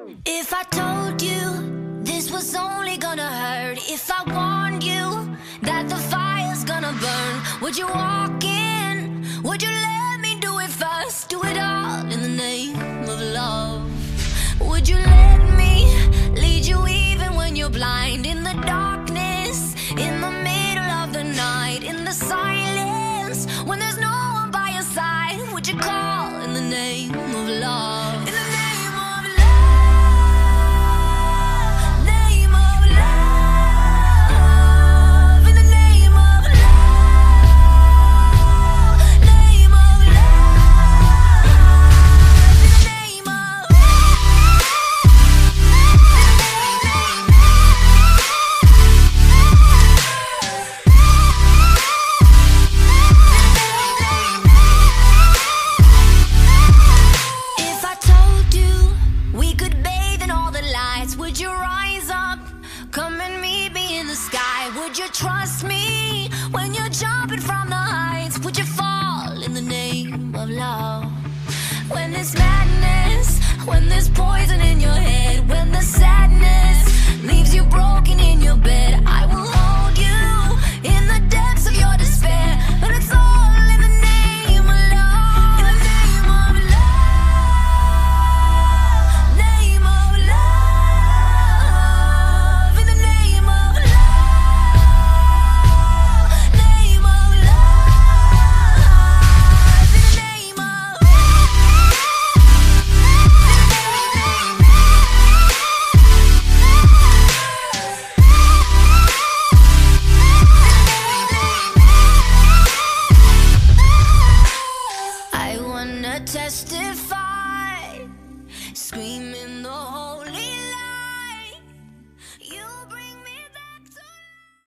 If I told you this was only gonna hurt, if I warned you that the fire's gonna burn, would you walk in? Would you let me do it first? Do it all in the name of love. Would you let me lead you even when you're blind? In the darkness, in the middle of the night, in the silence, when there's no one by your side, would you call in the name of love? In the name of love, name of love, in the name of love, name of love, in the name of If I told you we could bathe in all the lights, would you rise up? Come and meet me in the sky. Would you trust me when you're jumping from the heights? Would you fall in the name of love? When there's madness, when there's poison in your head, when the sadness leaves you broken in your bed, I will hold you in the depths of your despair. And it's all in the name of love. In the name of love, name of love, in the name of love, name of love, in the name of I wanna testify, scream